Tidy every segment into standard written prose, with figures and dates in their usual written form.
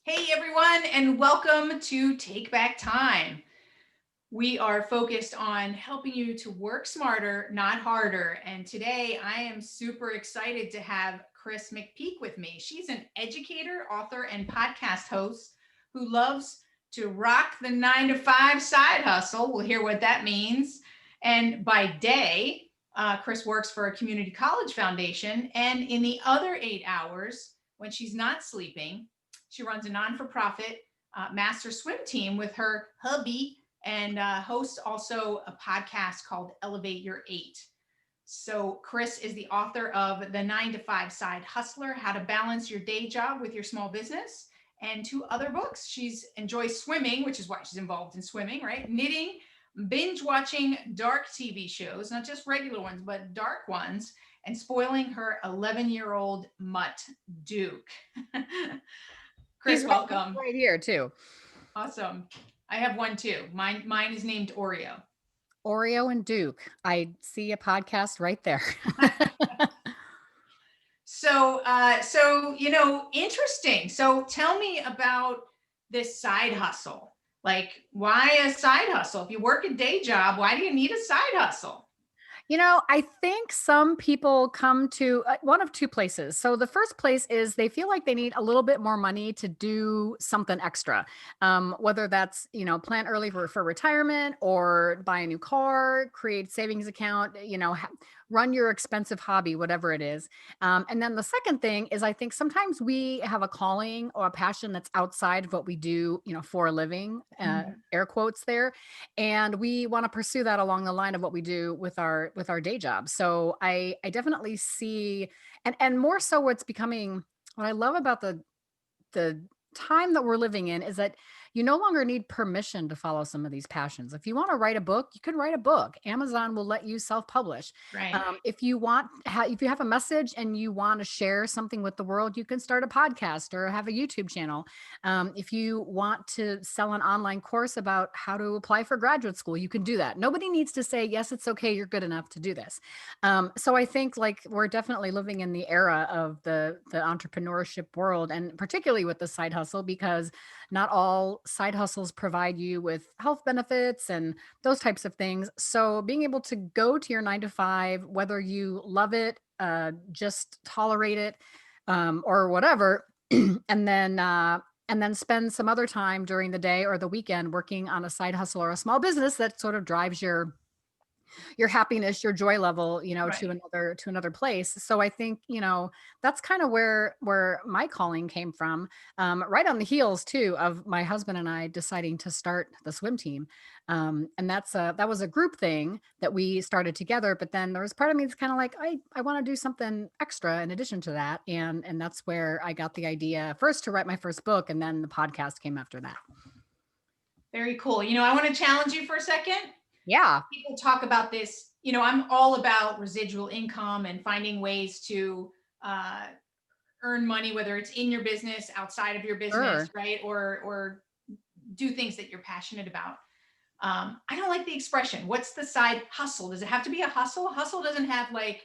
Hey everyone, and welcome to Take Back Time. We are focused on helping you to work smarter, not harder. And today I am super excited to have Kris McPeak with me. She's an educator, author, and podcast host who loves to rock the 9 to 5 side hustle. We'll hear what that means. And by day, Kris works for a community college foundation. And in the other 8 hours, when she's not sleeping, she runs a non-for-profit master swim team with her hubby and hosts also a podcast called Elevate Your Eight. So Kris is the author of The 9 to 5 Side Hustler, How to Balance Your Day Job with Your Small Business, and 2 other books. She's enjoys swimming, which is why she's involved in swimming, right? Knitting, binge watching dark TV shows, not just regular ones, but dark ones, and spoiling her 11-year-old mutt, Duke. Kris, welcome. Right here too. Awesome. I have one too. Mine is named Oreo. Oreo and Duke. I see a podcast right there. So interesting. So tell me about this side hustle. Like, why a side hustle? If you work a day job, why do you need a side hustle? I think some people come to one of two places. So the first place is they feel like they need a little bit more money to do something extra, whether that's, plan early for retirement or buy a new car, create savings account, run your expensive hobby, whatever it is. And then the second thing is I think sometimes we have a calling or a passion that's outside of what we do, for a living, air quotes there. And we want to pursue that along the line of what we do with our day job. So I definitely see, and more so what's becoming, what I love about the time that we're living in is that you no longer need permission to follow some of these passions. If you want to write a book, you can write a book. Amazon will let you self-publish. Right. If you have a message and you want to share something with the world, you can start a podcast or have a YouTube channel. If you want to sell an online course about how to apply for graduate school, you can do that. Nobody needs to say, yes, it's okay, you're good enough to do this. So I think like we're definitely living in the era of the entrepreneurship world, and particularly with the side hustle, because not all side hustles provide you with health benefits and those types of things. So being able to go to your 9 to 5, whether you love it, just tolerate it, or whatever, and then spend some other time during the day or the weekend working on a side hustle or a small business that sort of drives your happiness, your joy level, Right. to another place. So I think, that's kind of where my calling came from, right on the heels too of my husband and I deciding to start the swim team. And that was a group thing that we started together, but then there was part of me that's kind of like, I want to do something extra in addition to that. And that's where I got the idea first to write my first book, and then the podcast came after that. Very cool. I want to challenge you for a second. Yeah. People talk about this, I'm all about residual income and finding ways to earn money, whether it's in your business, outside of your business, Sure. right? Or do things that you're passionate about. I don't like the expression. What's the side hustle? Does it have to be a hustle? Hustle doesn't have like,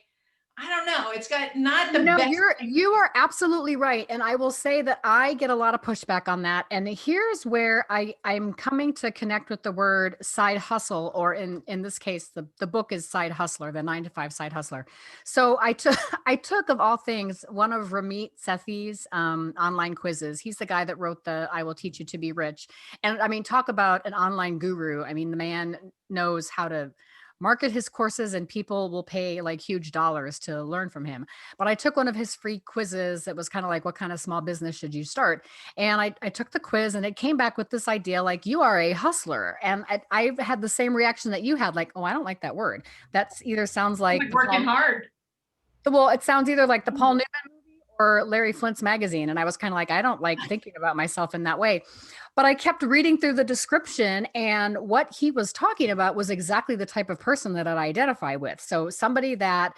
I don't know. It's got not the best. You are absolutely right. And I will say that I get a lot of pushback on that. And here's where I'm coming to connect with the word side hustle, or in this case, the book is Side Hustler, the 9 to 5 Side Hustler. So I took of all things, one of Ramit Sethi's online quizzes. He's the guy that wrote the I Will Teach You to Be Rich. And I mean, talk about an online guru. I mean, the man knows how to market his courses, and people will pay like huge dollars to learn from him. But I took one of his free quizzes that was kind of like, what kind of small business should you start? And I took the quiz, and it came back with this idea, like, you are a hustler. And I had the same reaction that you had, like, oh, I don't like that word. That's either sounds like working hard. Well, it sounds either like the Paul Newman movie or Larry Flint's magazine. And I was kind of like, I don't like thinking about myself in that way. But I kept reading through the description, and what he was talking about was exactly the type of person that I identify with. So somebody that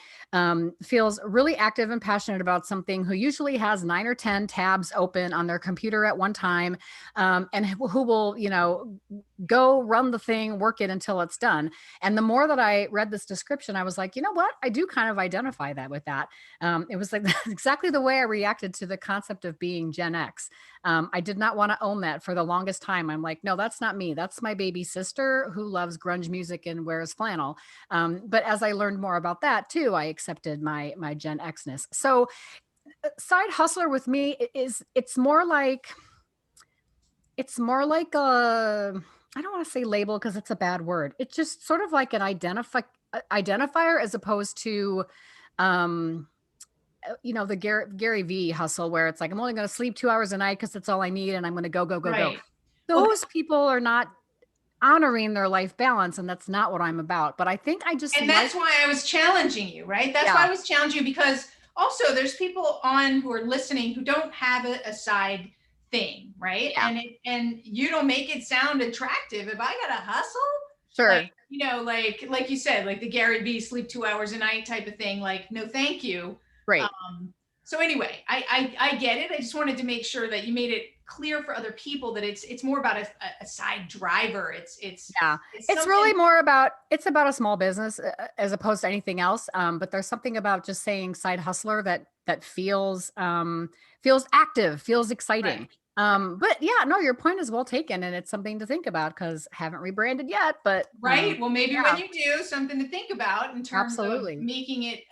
feels really active and passionate about something, who usually has 9 or 10 tabs open on their computer at one time, and who will, go run the thing, work it until it's done. And the more that I read this description, I was like, you know what? I do kind of identify that with that. It was like exactly the way I reacted to the concept of being Gen X. I did not want to own that for the longest time. I'm like, no, that's not me. That's my baby sister who loves grunge music and wears flannel. But as I learned more about that too, I accepted my Gen Xness. So side hustler with me is it's more like a, I don't want to say label because it's a bad word. It's just sort of like an identifier, as opposed to um the Gary V hustle, where it's like, I'm only going to sleep 2 hours a night because that's all I need, and I'm going to go, go, go, go. Right. Well, Those people are not honoring their life balance, and that's not what I'm about. But I think I just and like, that's why I was challenging you, right? That's why yeah, I was challenging you, because also there's people on who are listening who don't have a side thing, right? yeah, And you don't make it sound attractive. If I gotta hustle, like, sure, like you said, like the Gary V sleep 2 hours a night type of thing, like, no thank you. great. So anyway, I get it. I just wanted to make sure that you made it clear for other people that it's more about a side driver. Yeah. It's It's really something. more about, it's about a small business, as opposed to anything else. But there's something about just saying side hustler that feels active, feels exciting. Right. Right. But yeah, no, your point is well taken, and it's something to think about because haven't rebranded yet. But Right. Well, maybe when yeah, you do, something to think about in terms of absolutely. making it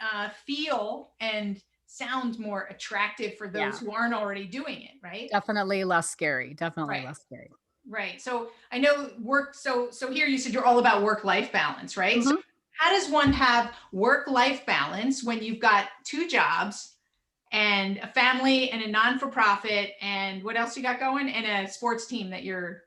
feel and sound more attractive for those Yeah. who aren't already doing it. Right. Definitely less scary. Definitely Right. less scary. Right. So I know work. So here you said you're all about work life balance, right? So Mhm. how does one have work life balance when you've got two jobs and a family and a non for profit, and what else you got going, and a sports team that you're.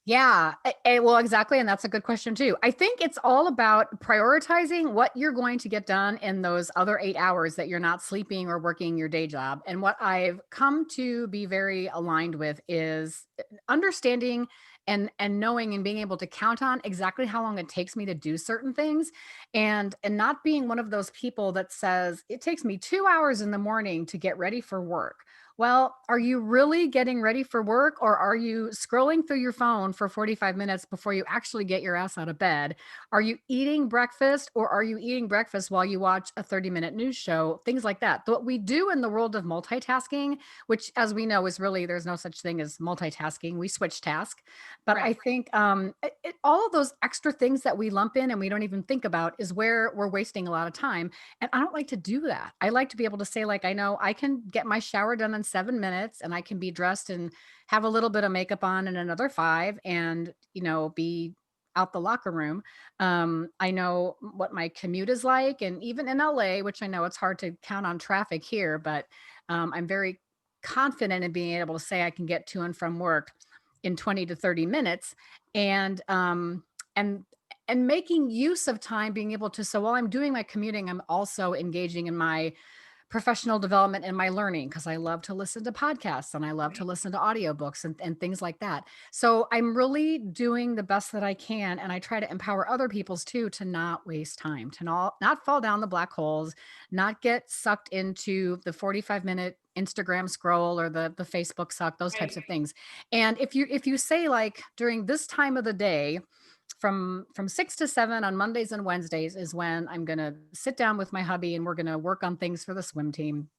Yeah, well, exactly, and that's a good question too. I think it's all about prioritizing what you're going to get done in those other 8 hours that you're not sleeping or working your day job. And what I've come to be very aligned with is understanding and knowing and being able to count on exactly how long it takes me to do certain things, and not being one of those people that says it takes me 2 hours in the morning to get ready for work. Well, are you really getting ready for work, or are you scrolling through your phone for 45 minutes before you actually get your ass out of bed? Are you eating breakfast, or are you eating breakfast while you watch a 30-minute news show? Things like that. What we do in the world of multitasking, which, as we know, is really, there's no such thing as multitasking. We switch task. But Right. I think all of those extra things that we lump in and we don't even think about is where we're wasting a lot of time. And I don't like to do that. I like to be able to say, like, I know I can get my shower done in 7 minutes, and I can be dressed and have a little bit of makeup on in another five, and, be out the locker room. I know what my commute is like. And even in LA, which I know it's hard to count on traffic here, but I'm very confident in being able to say I can get to and from work in 20 to 30 minutes. And, and, and making use of time, being able to, so while I'm doing my commuting, I'm also engaging in my professional development and my learning, because I love to listen to podcasts and I love to Right. listen to audiobooks and things like that. So I'm really doing the best that I can. And I try to empower other people's too, to not waste time, to not fall down the black holes, not get sucked into the 45-minute Instagram scroll or the Facebook suck, those types Right. of things. And if you say, like, during this time of the day, from 6 to 7 on Mondays and Wednesdays is when I'm gonna sit down with my hubby and we're gonna work on things for the swim team.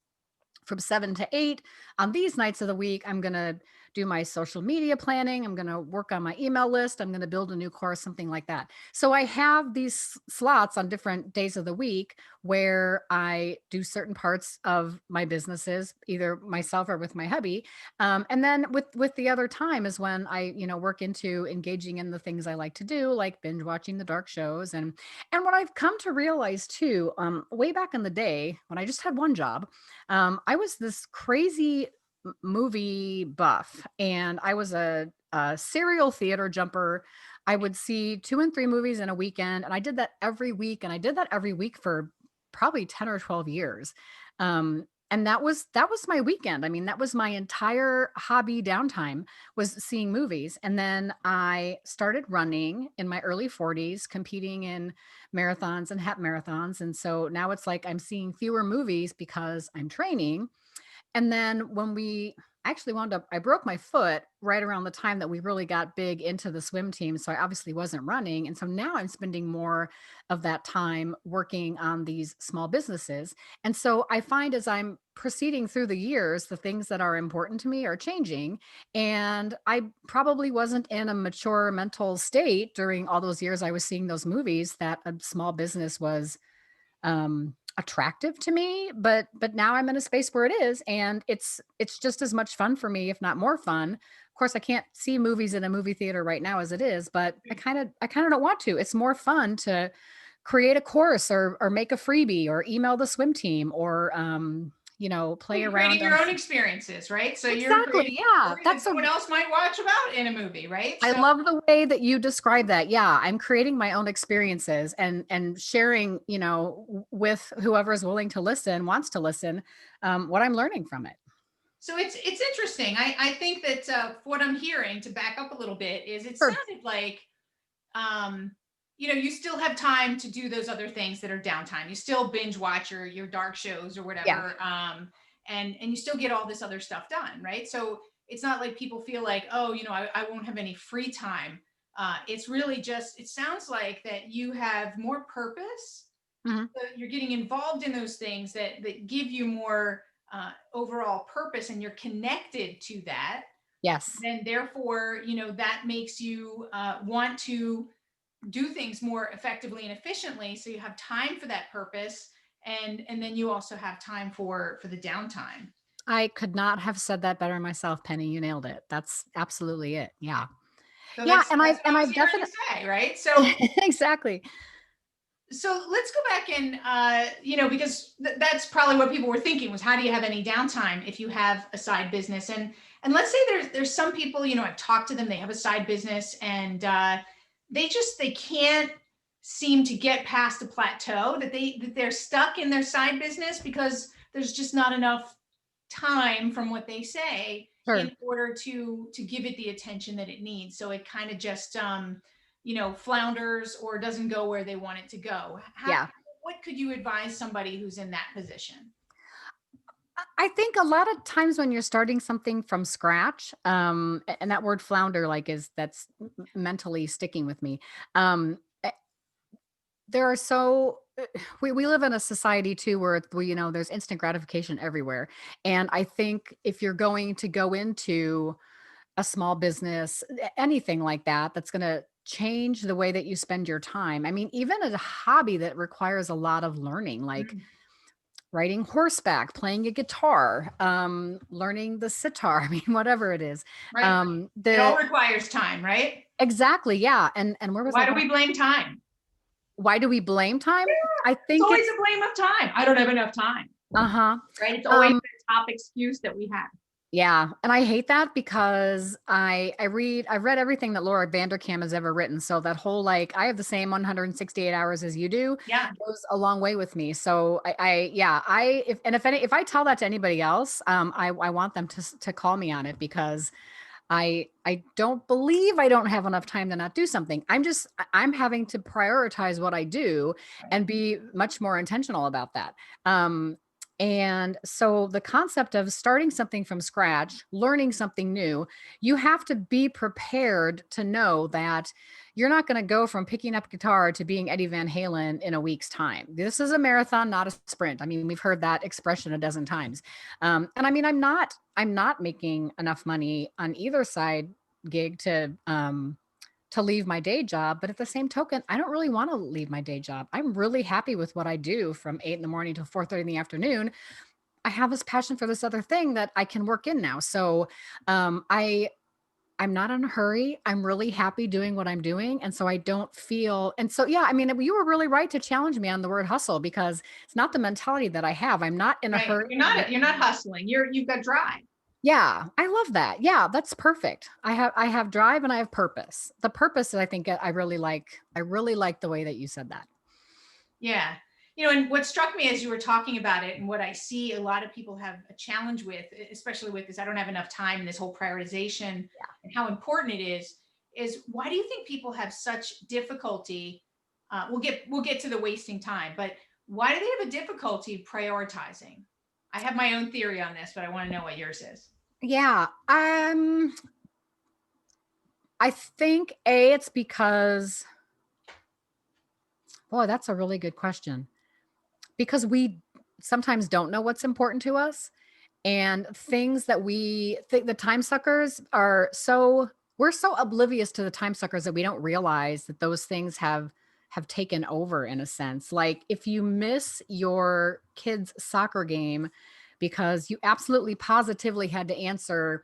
From 7 to 8 on these nights of the week, I'm going to do my social media planning. I'm going to work on my email list. I'm going to build a new course, something like that. So I have these slots on different days of the week where I do certain parts of my businesses, either myself or with my hubby. And then with the other time is when I, work into engaging in the things I like to do, like binge watching the dark shows. And what I've come to realize too, way back in the day when I just had one job, I was this crazy movie buff, and I was a serial theater jumper. I would see 2 and 3 movies in a weekend, and I did that every week. And I did that every week for probably 10 or 12 years. And that was my weekend. I mean, that was my entire hobby downtime, was seeing movies. And then I started running in my early 40s, competing in marathons and half marathons. And so now it's like I'm seeing fewer movies because I'm training. And then when we actually wound up, I broke my foot right around the time that we really got big into the swim team. So I obviously wasn't running. And so now I'm spending more of that time working on these small businesses. And so I find as I'm proceeding through the years, the things that are important to me are changing. And I probably wasn't in a mature mental state during all those years I was seeing those movies that a small business was attractive to me, but now I'm in a space where it is, and it's just as much fun for me, if not more fun. Of course, I can't see movies in a movie theater right now as it is, but I kind of don't want to. It's more fun to create a course or make a freebie or email the swim team or play You're around creating on your own experiences, right? So you're exactly. creating a Yeah, story that that's a someone else might watch about in a movie, right? I So love the way that you describe that. Yeah, I'm creating my own experiences and sharing, with whoever is willing to listen, wants to listen, what I'm learning from it. it's interesting. I think that what I'm hearing, to back up a little bit, is it Sure. sounded like um, you still have time to do those other things that are downtime. You still binge watch your dark shows or Yeah. whatever, and you still get all this other stuff done, right? So it's not like people feel like, oh, I won't have any free time. It's really just, it sounds like that you have more purpose. Mhm. You're getting involved in those things that give you more overall purpose, and you're connected to that. Yes. Then therefore, that makes you want to do things more effectively and efficiently, so you have time for that purpose, and then you also have time for the downtime. I could not have said that better myself, Penny. You nailed it. That's absolutely it. Yeah. So Yeah, that's and that's I've what and I was I've hearing you definitely say, right? So exactly. let's go back and because that's probably what people were thinking, was how do you have any downtime if you have a side business? And let's say there's some people, I've talked to them, they have a side business, and they can't seem to get past a plateau, that they're stuck in their side business because there's just not enough time, from what they say, in Sure. order to give it the attention that it needs. So it kind of just flounders or doesn't go where they want it to go. Yeah. What could you advise somebody who's in that position? I think a lot of times when you're starting something from scratch, and that word flounder, like, that's mentally sticking with me. Eh, there are we live in a society too where there's instant gratification everywhere, and I think if you're going to go into a small business, anything like that, that's going to change the way that you spend your time. I mean, even a hobby that requires a lot of learning, like Mm, riding horseback, playing a guitar, learning the sitar, I mean, whatever it is. right. It all The requires time, right? exactly, yeah. And where was I Why do going? we blame time? Why do we blame time? I It's think always it's a blame of time. I don't have enough time, uh-huh. right? It's always Um, the top excuse that we have. yeah, and I hate that because I've read everything that Laura Vanderkam has ever written. So that whole, like, I have the same 168 hours as you do Yeah, goes a long way with me. So I yeah, I if I tell that to anybody else, I want them to call me on it because I don't believe I don't have enough time to not do something. I'm having to prioritize what I do right. and be much more intentional about that. And so the concept of starting something from scratch, learning something new, you have to be prepared to know that you're not going to go from picking up guitar to being Eddie Van Halen in a week's time. This is a marathon, not a sprint. I mean, we've heard that expression a dozen times. And I mean, I'm not making enough money on either side gig to leave my day job. But at the same token, I don't really want to leave my day job. I'm really happy with what I do from 8 in the morning till 4:30 in the afternoon. I have this passion for this other thing that I can work in now. So I'm not in a hurry. I'm really happy doing what I'm doing. And so I don't feel, and so, yeah, I mean, you were really right to challenge me on the word hustle because it's not the mentality that I have. I'm not in a Right. hurry. You're not hustling. You've got drive. Yeah, I love that. Yeah, that's perfect. I have drive and I have purpose. The purpose that I think I really like the way that you said that. Yeah. And what struck me as you were talking about it, and what I see a lot of people have a challenge with, especially with this, I don't have enough time, and this whole prioritization and how important it is why do you think people have such difficulty? We'll get to the wasting time, but why do they have a difficulty prioritizing? I have my own theory on this, but I want to know what yours is. Yeah. I think it's because, boy, that's a really good question. Because we sometimes don't know what's important to us, and things that we think, the time suckers are so, we're so oblivious to the time suckers that we don't realize that those things have taken over in a sense. Like if you miss your kid's soccer game because you absolutely positively had to answer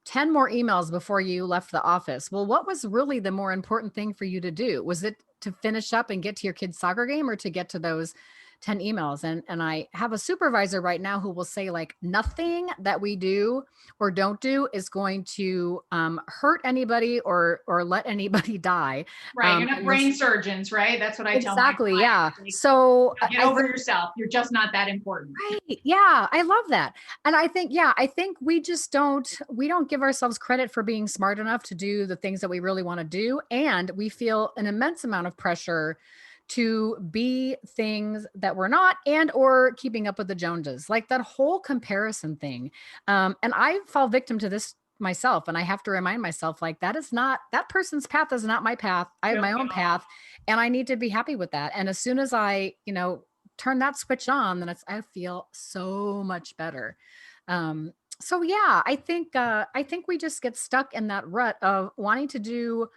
10 more emails before you left the office. Well, what was really the more important thing for you to do? Was it to finish up and get to your kid's soccer game, or to get to those 10 emails? And I have a supervisor right now who will say, like, nothing that we do or don't do is going to hurt anybody or let anybody die. Right. You're not And this brain surgeons, right? That's what I tell my exactly, yeah. clients. Like, So get I over think yourself. You're just not that important. right. Yeah, I love that. And I think, yeah, I think we don't give ourselves credit for being smart enough to do the things that we really want to do. And we feel an immense amount of pressure to be things that we're not, and or keeping up with the Joneses, like that whole comparison thing. And I fall victim to this myself. And I have to remind myself, like, that is not, that person's path is not my path. I have Nope, my own at all. path, and I need to be happy with that. And as soon as I, turn that switch on, then I feel so much better. So yeah, I think we just get stuck in that rut of wanting to do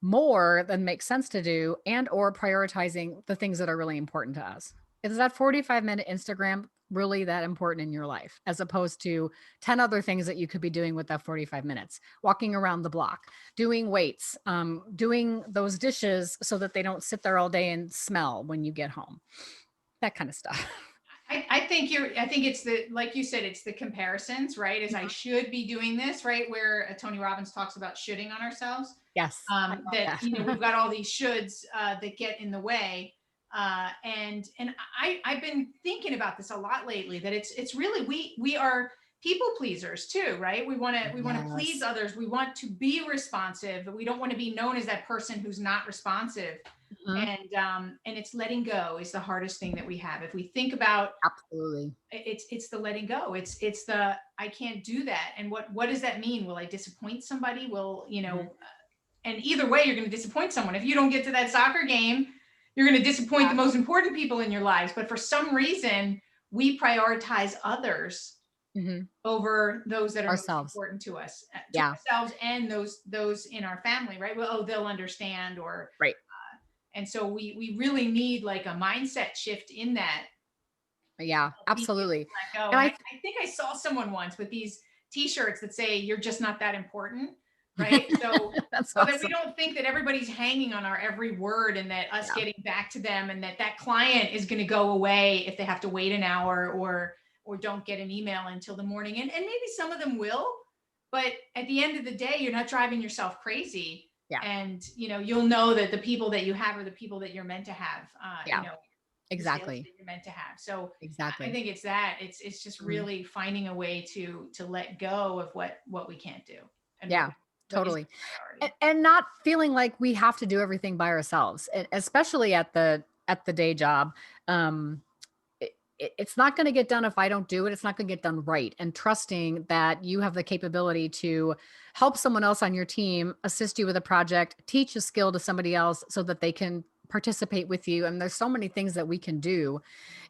more than makes sense to do, and or prioritizing the things that are really important to us. Is that 45-minute Instagram really that important in your life, as opposed to 10 other things that you could be doing with that 45 minutes? Walking around the block, doing weights, doing those dishes so that they don't sit there all day and smell when you get home, that kind of stuff. I think it's the, like you said, it's the comparisons, right? As I Mhm. should be doing this, right? Where Tony Robbins talks about shoulding on ourselves. Yes, I That love that. we've got all these shoulds that get in the way. And I've been thinking about this a lot lately. That it's really we are people pleasers too, right? We want to please Yes. others. We want to be responsive, but we don't want to be known as that person who's not responsive. Mhm. And it's letting go is the hardest thing that we have. If we think about, Absolutely. it's the letting go. It's the, I can't do that. And what does that mean? Will I disappoint somebody? Will Mhm. and either way, you're going to disappoint someone. If you don't get to that soccer game, you're going to disappoint Yeah. the most important people in your lives. But for some reason, we prioritize others Mhm. over those that are most Ourselves. important to Yeah. ourselves, and those in our family, right? Well, oh, they'll understand, or Right. and so we really need like a mindset shift in that, Yeah, being able absolutely. to let go. And And I, I I think I saw someone once with these T-shirts that say "You're just not that important," right? that's So that we awesome. don't think that everybody's hanging on our every word, and that us Yeah. getting back to them, and that client is going to go away if they have to wait an hour, or don't get an email until the morning. And maybe some of them will, but at the end of the day, you're not driving yourself crazy. Yeah. And you'll know that the people that you have are the people that you're meant to have. Yeah. The sales Exactly. that you're meant to have. So I Exactly. think it's that. It's just Mhm. really finding a way to let go of what we can't do, and what Yeah, what isn't totally. a And, priority. and not feeling like we have to do everything by ourselves, especially at the day job. Um, it's not going to get done if I don't do it. It's not going to get done right. And trusting that you have the capability to help someone else on your team, assist you with a project, teach a skill to somebody else so that they can participate with you. And there's so many things that we can do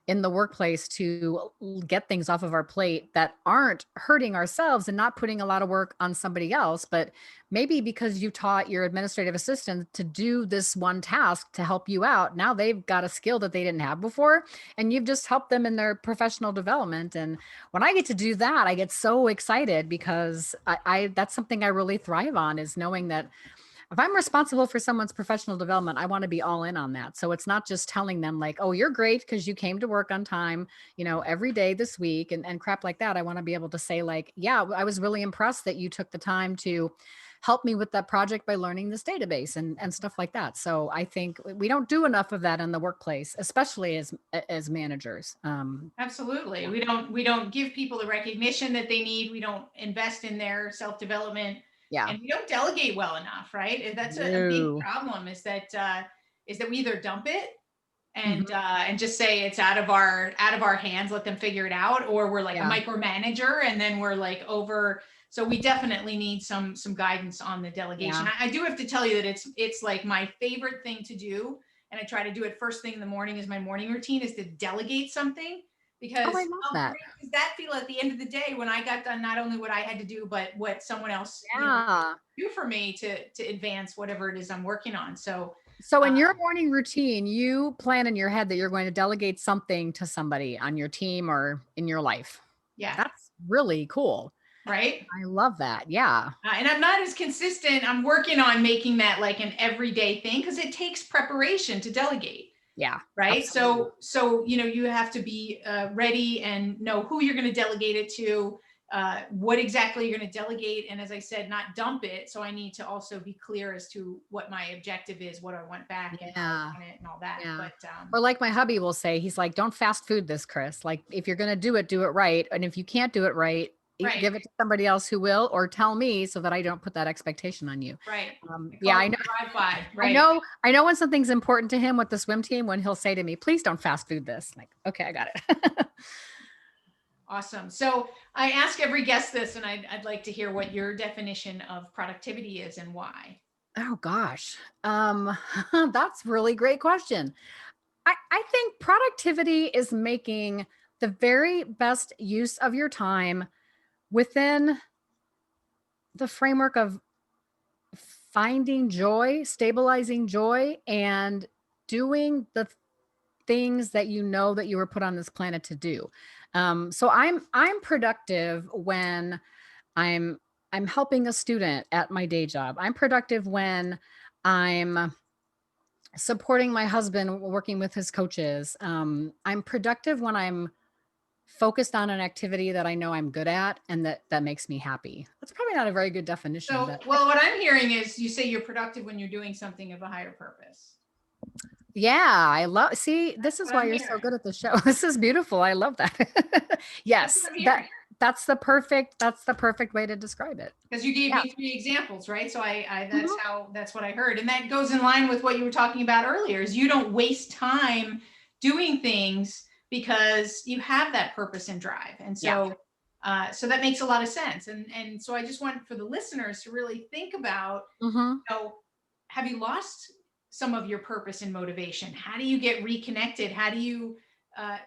in the workplace to get things off of our plate that aren't hurting ourselves and not putting a lot of work on somebody else. But maybe because you taught your administrative assistant to do this one task to help you out, now they've got a skill that they didn't have before, and you've just helped them in their professional development. And when I get to do that, I get so excited because I that's something I really thrive on, is knowing that if I'm responsible for someone's professional development, I want to be all in on that. So it's not just telling them like, oh, you're great because you came to work on time, every day this week, and crap like that. I want to be able to say, like, yeah, I was really impressed that you took the time to help me with that project by learning this database and stuff like that. So I think we don't do enough of that in the workplace, especially as managers. Absolutely. Yeah. We don't give people the recognition that they need. We don't invest in their self-development, Yeah. and we don't delegate well enough, right? That's a big No. problem, is that we either dump it Mhm. and just say it's out of our hands, let them figure it out, or we're like a Yeah. micromanager and then we're like over. So we definitely need some guidance on the delegation. Yeah. I do have to tell you that it's like my favorite thing to do, and I try to do it first thing in the morning as my morning routine, is to delegate something, Oh, I because love how that. great does that feel at the end of the day when I got done not only what I had to do, but what someone else, Yeah. do for me to advance whatever it is I'm working on. So So uh, in your morning routine, you plan in your head that you're going to delegate something to somebody on your team or in your life. yeah, That's really cool. right. I love that. Yeah. And I'm not as consistent. I'm working on making that like an everyday thing, because it takes preparation to delegate, Yeah. right? Absolutely. So you have to be ready and know who you're going to delegate it to, what exactly you're going to delegate, and as I said, not dump it. So I need to also be clear as to what my objective is, what I want back, and how I Yeah. want it, and all that. Yeah. But Or like my hubby will say, he's like, don't fast food this, Kris. Like, if you're going to do it right. And if you can't do it right, right, give it to somebody else who will, or tell me so that I don't put that expectation on you. right. I Yeah, call I it know. the drive-by, I right? know. I know when something's important to him with the swim team, when he'll say to me, please don't fast food this. Like, okay, I got it. Awesome. So I ask every guest this, and I'd like to hear what your definition of productivity is and why. Oh gosh. That's really great question. I think productivity is making the very best use of your time within the framework of finding joy, stabilizing joy, and doing the things that you know that you were put on this planet to do. So I'm productive when I'm I'm helping a student at my day job. I'm productive when I'm supporting my husband working with his coaches. I'm productive when I'm focused on an activity that I know I'm good at and that makes me happy. That's probably not a very good definition, So, but well, what I'm hearing is you say you're productive when you're doing something of a higher purpose. yeah, I love see, this is What why I'm you're so hearing. good at the show. This is beautiful. I love that. That's Yes, what I'm hearing. that's the perfect way to describe it. Because you gave Yeah. me three examples, right? So I Mhm. that's what I heard. And that goes in line with what you were talking about earlier, is you don't waste time doing things because you have that purpose and drive. And Yeah. so that makes a lot of sense. And so I just want for the listeners to really think about, Mhm. you know, have you lost some of your purpose and motivation? How do you get reconnected? How do you uh,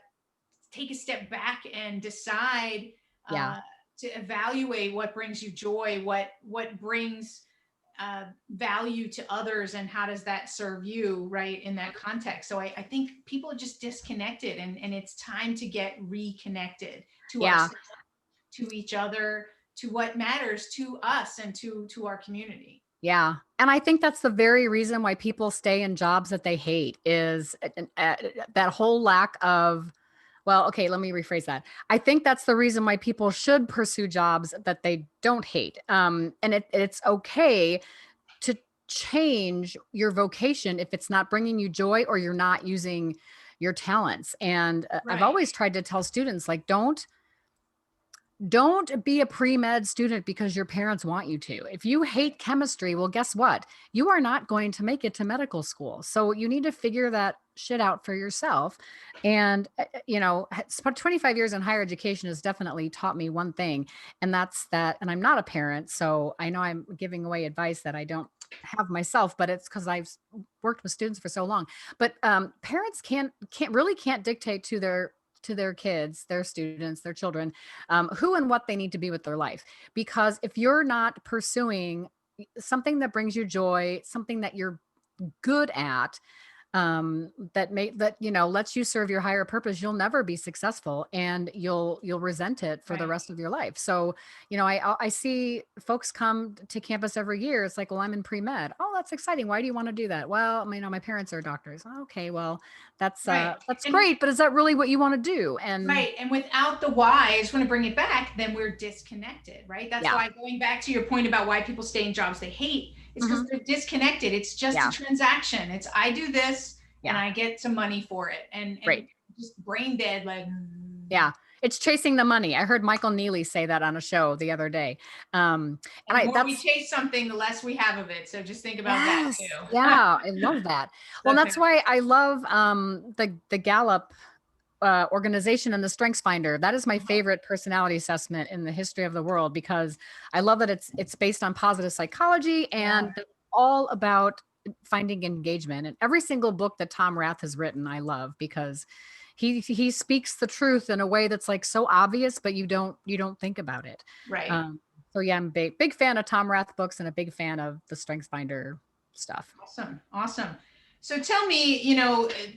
take a step back and decide, Yeah. uh, to evaluate what brings you joy, what brings value to others, and how does that serve you, right, in that context? So I think people are just disconnected, and it's time to get reconnected to Yeah. ourselves, to each other, to what matters to us, and to our community. Yeah, and I think that's the very reason why people stay in jobs that they hate is that whole lack of well, okay, let me rephrase that. I think that's the reason why people should pursue jobs that they don't hate. And it's okay to change your vocation if it's not bringing you joy or you're not using your talents. And I've Right, always tried to tell students like don't be a pre-med student because your parents want you to. If you hate chemistry, well, guess what? You are not going to make it to medical school. So you need to figure that shit out for yourself. And, 25 years in higher education has definitely taught me one thing, and that's that. And I'm not a parent, so I know I'm giving away advice that I don't have myself, but it's because I've worked with students for so long. But parents can't dictate to their kids, their students, their children, who and what they need to be with their life. Because if you're not pursuing something that brings you joy, something that you're good at, that lets you serve your higher purpose, you'll never be successful, and you'll resent it for the right. rest of your life. So I see folks come to campus every year. It's like, well, I'm in pre-med. Oh, that's exciting. Why do you want to do that? Well, my parents are doctors. Okay, well, Right. that's And great, but is that really what you want to do? And right. And without the why, I just want to bring it back, then we're disconnected, right? That's yeah. why, going back to your point about why people stay in jobs they hate, it's because Hmm. they're disconnected. It's just a Yeah. transaction. It's I do this and Yeah. I get some money for it. And Great. just brain dead, like Yeah. It's chasing the money. I heard Michael Neely say that on a show the other day. And and the I more we that's chase something, the less we have of it. So just think about that yes. too. Yeah, I love that. Well, Okay. that's why I love the Gallup organization and the Strengths Finder. That is my favorite personality assessment in the history of the world because I love that it's based on positive psychology Yeah. and all about finding engagement. And every single book that Tom Rath has written, I love because he speaks the truth in a way that's like so obvious, but you don't think about it. Right. Um, so yeah, I'm a big fan of Tom Rath books and a big fan of the Strengths Finder stuff. Awesome. Awesome. So tell me,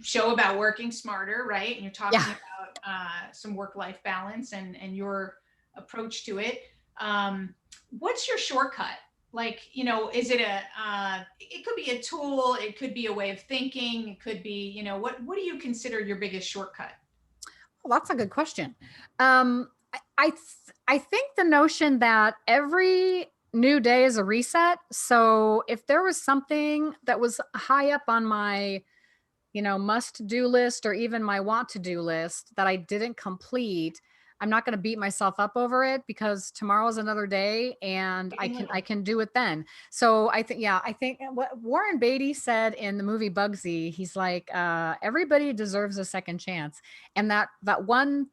show about working smarter, right? And you're Yeah. talking about some work-life balance and your approach to it. What's your shortcut? Like, is it it could be a tool, it could be a way of thinking, it could be, what do you consider your biggest shortcut? Well, that's a good question. I think the notion that every new day is a reset. So if there was something that was high up on my must do list or even my want to do list that I didn't complete, I'm not going to beat myself up over it because tomorrow's another day and Big I and can little. I can do it then. So I think what Warren Beatty said in the movie Bugsy, he's like, everybody deserves a second chance. And that one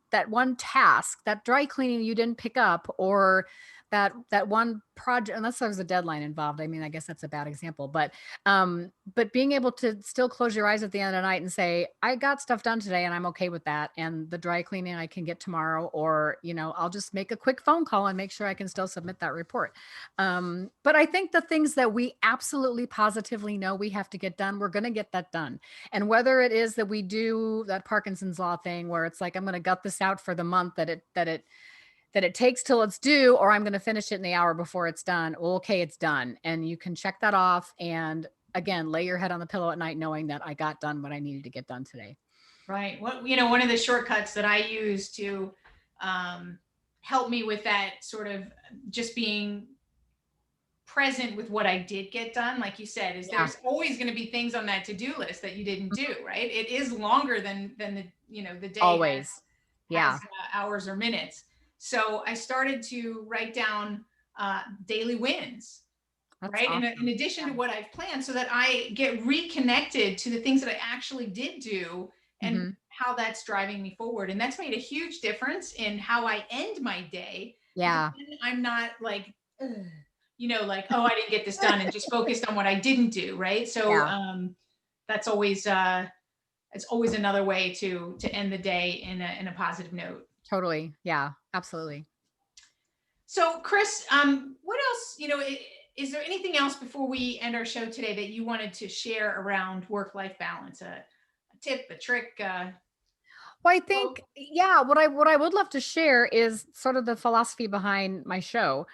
task, that dry cleaning you didn't pick up, or that one project, unless there was a deadline involved. I mean, I guess that's a bad example, but being able to still close your eyes at the end of the night and say, I got stuff done today and I'm okay with that. And the dry cleaning I can get tomorrow, or, I'll just make a quick phone call and make sure I can still submit that report. But I think the things that we absolutely positively know we have to get done, we're going to get that done. And whether it is that we do that Parkinson's law thing where it's like, I'm going to gut this out for the month that it takes till it's due, or I'm going to finish it in the hour before it's done. Well, okay, it's done. And you can check that off. And again, lay your head on the pillow at night knowing that I got done what I needed to get done today. Right. One of the shortcuts that I use to um, help me with that sort of just being present with what I did get done, like you said, is Yeah. there's always going to be things on that to-do list that you didn't do, right? It is longer than the day Always. has Yeah. hours or minutes. So I started to write down daily wins, That's right? In awesome. addition Yeah. to what I've planned, so that I get reconnected to the things that I actually did do and Hmm. how that's driving me forward. And that's made a huge difference in how I end my day, because Yeah. then I'm not like, ugh, like, oh, I didn't get this done, and just focused on what I didn't do, right? So Yeah. that's always it's always another way to end the day in a positive note. Totally. Yeah. Absolutely. So, Kris, what else, is there anything else before we end our show today that you wanted to share around work-life balance? A tip, a trick, Well, I quote? think, yeah, what I would love to share is sort of the philosophy behind my show.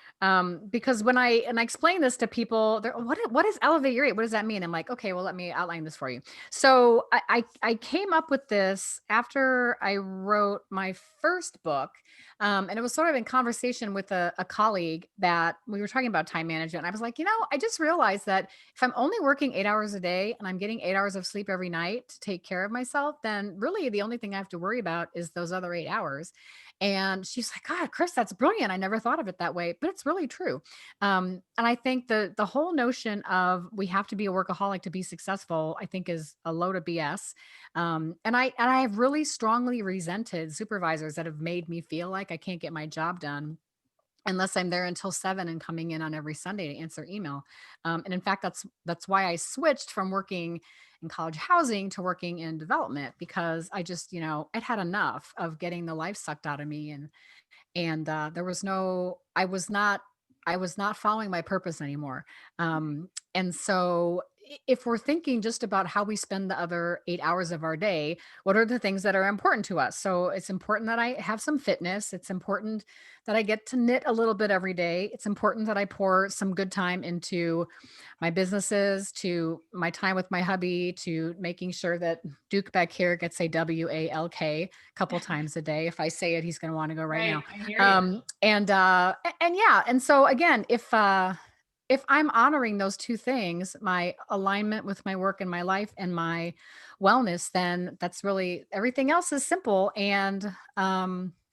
Because when I explain this to people, they're, what is elevate your rate? What does that mean? I'm like, okay, well, let me outline this for you. So I came up with this after I wrote my first book. And it was sort of in conversation with a colleague that we were talking about time management. And I was like, I just realized that if I'm only working 8 hours a day and I'm getting 8 hours of sleep every night to take care of myself, then really the only thing I have to worry about is those other 8 hours. And she's like, God, Kris, that's brilliant. I never thought of it that way, but it's really true. And I think the whole notion of we have to be a workaholic to be successful, I think is a load of BS. And I have really strongly resented supervisors that have made me feel like I can't get my job done unless I'm there until 7 and coming in on every Sunday to answer email. And in fact, that's why I switched from working in college housing to working in development, because I just, I'd had enough of getting the life sucked out of me. And there was no I was not following my purpose anymore. And so if we're thinking just about how we spend the other 8 hours of our day, what are the things that are important to us? So it's important that I have some fitness. It's important that I get to knit a little bit every day. It's important that I pour some good time into my businesses, to my time with my hubby, to making sure that Duke back here gets a WALK a couple times a day. If I say it, he's going to want to go right now. Right. I hear you. And yeah, and so again, if I'm honoring those two things, my alignment with my work and my life and my wellness, then that's really everything else is simple and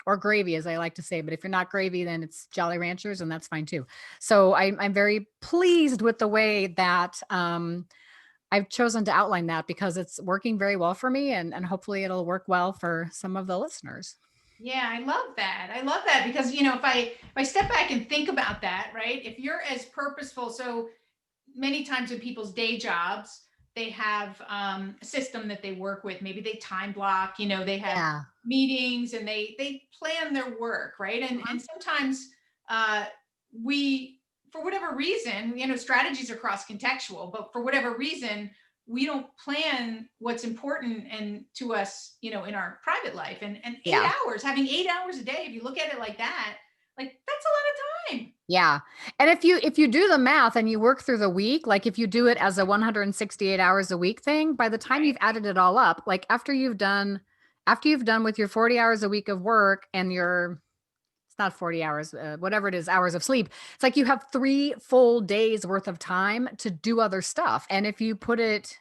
or gravy, as I like to say. But if you're not gravy, then it's Jolly Ranchers, and that's fine too. So I'm very pleased with the way that I've chosen to outline that because it's working very well for me, and hopefully it'll work well for some of the listeners. Yeah, I love that. I love that because, if I step back and think about that, right? If you're as purposeful, so many times in people's day jobs, they have a system that they work with. Maybe they time block, they have Yeah. meetings and they plan their work, right? And sometimes uh, we, for whatever reason, strategies are cross contextual, but for whatever reason, we don't plan what's important and to us, in our private life. And eight Yeah. hours, having 8 hours a day, if you look at it like that, like that's a lot of time. Yeah. And if you do the math and you work through the week, like if you do it as a 168 hours a week thing, by the time Right. you've added it all up, like after you've done with your 40 hours a week of work and your it's not 40 hours, whatever it is, hours of sleep. It's like you have 3 full days worth of time to do other stuff. And if you put it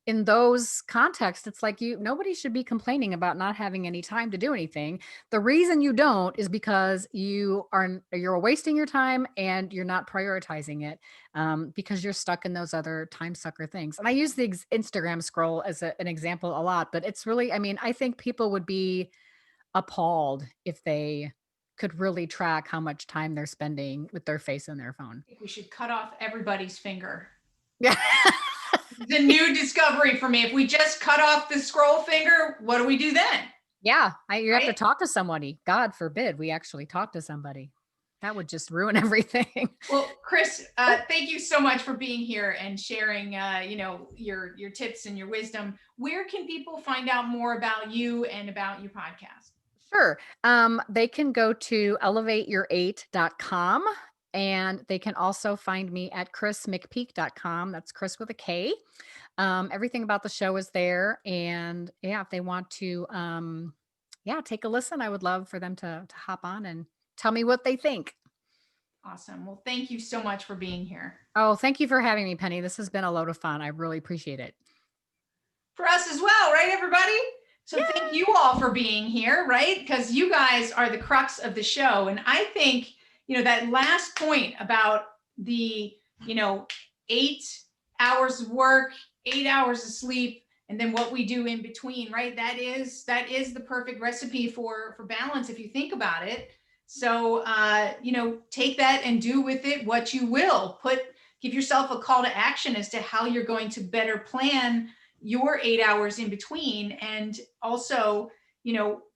in those contexts, it's like nobody should be complaining about not having any time to do anything. The reason you don't is because you're wasting your time and you're not prioritizing it, because you're stuck in those other time sucker things. And I use the Instagram scroll as an example a lot, but it's really, I mean, I think people would be appalled if they could really track how much time they're spending with their face in their phone. I think we should cut off everybody's finger. Yeah. The new discovery for me. If we just cut off the scroll finger, what do we do then? Yeah, you have to Right? talk to somebody. God forbid we actually talk to somebody. That would just ruin everything. Well, Kris, Oh, thank you so much for being here and sharing, your tips and your wisdom. Where can people find out more about you and about your podcast? sure. They can go to elevateyour8.com, and they can also find me at krismcpeak.com. That's Chris with a K. Everything about the show is there. And yeah, if they want to yeah, take a listen, I would love for them to hop on and tell me what they think. Awesome. Well, thank you so much for being here. Oh, thank you for having me, Penny. This has been a load of fun. I really appreciate it. For us as well, right, everybody? So thank you Yay! all for being here, right? Because you guys are the crux of the show. And I think, that last point about the, 8 hours of work, 8 hours of sleep, and then what we do in between, right? That is the perfect recipe for balance if you think about it. So take that and do with it what you will. Give yourself a call to action as to how you're going to better plan your 8 hours in between, and also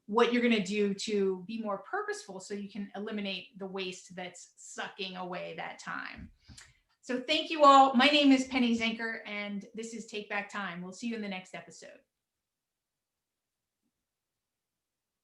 what you're going to do to be more purposeful so you can eliminate the waste that's sucking away that time. So thank you all. My name is Penny Zenker, and this is Take Back Time. We'll see you in the next episode.